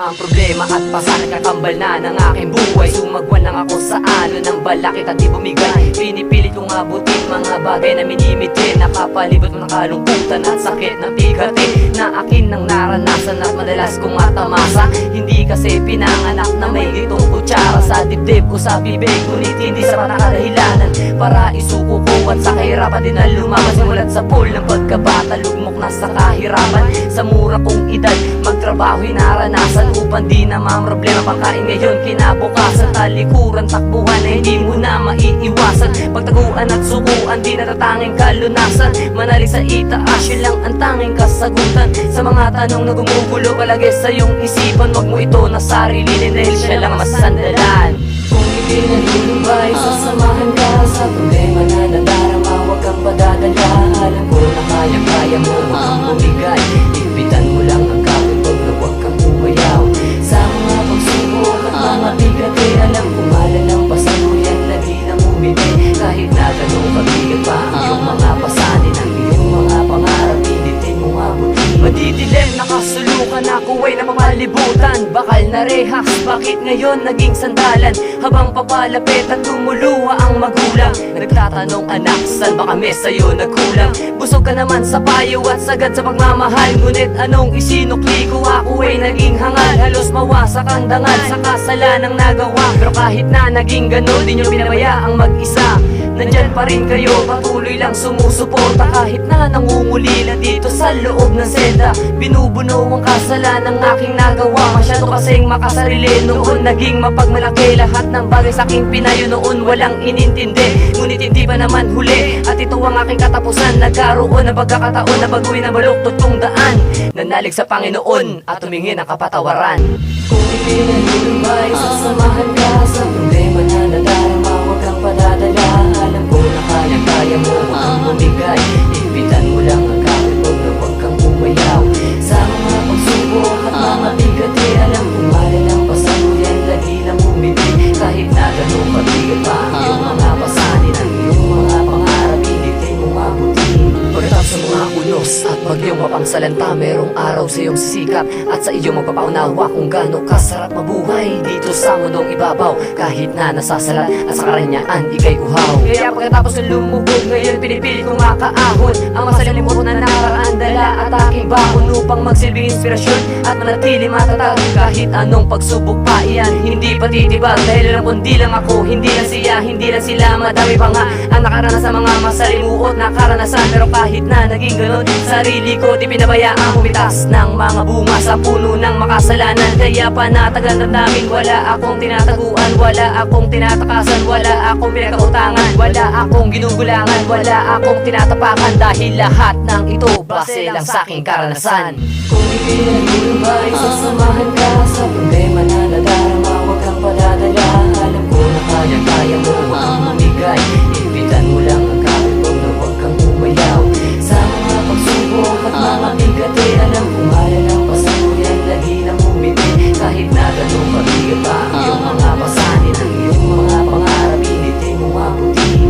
ang problema at pasan kakambal na ng aking buhay. Sumagwan lang ako sa ano ng balakit at di bumigay. Pinipilit kong abutin mga bagay na minimitin. Nakapalibot mo ng kalungkutan at sakit ng bigatin na akin nang naranasan at madalas kong matamasa. Hindi kasi pinanganak na may itong kutsara sa dibdib ko sa bibig, ngunit hindi sa nakadahilanan para isuko ko at sa kahirapan din na lumaban. Simulat sa pool ng pagkabata, lugmok na sa kahirapan. Sa mura kong edad, magtrabaho'y naranasan upang di na mamroblema pangkain ngayon kinabukasan. Talikuran, takbuhan na hindi mo na maiiwasan. Pagtaguan at sukuan, di natatanging kalunasan. Manalig sa itaas, yun lang ang tanging kasagutan sa mga tanong na gumugulo palagi sa iyong isipan. Huwag mo ito nasarilinin dahil siya lang masandalan. Kung hindi nalulubay, sasamahan ka sa problema na nadarama. Huwag kang padadala, alam ko na kaya-kaya mo. Huwag kang bumigay, ipitan mo lang ang kapitog na huwag kang umayaw. Sa mga pagsubok at mga bigat, alam ko malalang pasaluyan na di na umiti. Kahit na ganun kabigat pa ang iyong mga pasanin, ang iyong mga pangarap, hindi mo abutin. Madidilim, nakasulukan ako ay napapalibutan. Bakal na rehas, bakit ngayon naging sandalan? Habang papalapit at lumuluwa ang magulang, nagtatanong anak, saan ba kami sa'yo nagkulang? Busog ka naman sa payo at sagad sa pagmamahal, ngunit anong isinukli ko? Ako ay naging hangal, halos mawasak ang dangal sa kasalanang nagawa. Pero kahit na naging ganun, di nyo pinabayaang mag-isa. Nandyan pa rin kayo, patuloy lang sumusuporta. Kahit na nangungulila dito sa loob ng selda, binubuno ang kasalanang aking nagawa. Masyado kasing makasarili noon, naging mapagmalaki. Lahat ng bagay sa aking pinayo noon walang inintindi, ngunit hindi pa naman huli. At ito ang aking katapusan, nagkaroon ng pagkakataon na baguhin ang baluktot kong daan. Nanalig sa Panginoon at tumingin ang kapatawaran. Kung hindi nalulubay, sasamahan ka sa problema na nadarama. Huwag kang padadala, alam ko na kaya-kaya mo. Huwag kang bumigay, ipitan mo lang ang kapitog na huwag kang umayaw. Sa mga pagsubok at mga bigat, alam ko malalang pasaluyan na di na umiti. Kahit na ganun kabigat pa ang iyong mga pasanin, ang iyong mga pangarap, hindi mo mabutin. Pagkatapos sa mga unos at bagyong mapangsalanta, merong araw sa iyong sisikap at sa iyong magpapaunawa kung gaano kasarap mabuhay dito sa mundong ibabaw. Kahit na nasasalat at sa karanyaan ikay uhaw. Kaya pagkatapos ng lumubog, ngayon pinipili kong makaahon ang masalimuot na nakaraan, dala at aking bakon upang magsilbing inspirasyon at manatili matatag. Kahit anong pagsubok pa iyan, hindi patitibag. Dahil alam kundi lang ako, hindi lang siya, hindi lang sila. Madami pa nga ang nakaranas sa mga masalimuot na karanasan. Pero kahit na naging ganun, sarili ko di pinabayaang pumitas ng mga bunga sa puno ng makasalanan. Kaya panatagal na namin, wala akong tinataguan, wala akong tinatakasan, wala akong pinagkautangan, wala akong ginugulangan, wala akong tinatapakan. Dahil lahat ng ito base lang sa aking karanasan. Kung hindi nalulubay, sasamahan ka sa problema na nadarama. Huwag kang padadala, alam ko na kaya-kaya mo. Huwag kang bumigay, ipitan mo lang ang kapitog na huwag kang umayaw. Sa mga pagsubok at mga bigat, alam ko malalang pasaluyan na di na umiti. Kahit na ganun kabigat pa ang iyong mga pasanin, ang iyong mga pangarap, hindi mo mabutin.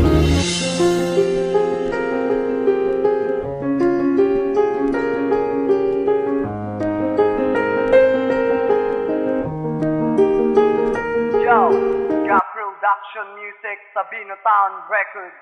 Yo, got production music, Sabino Town Records.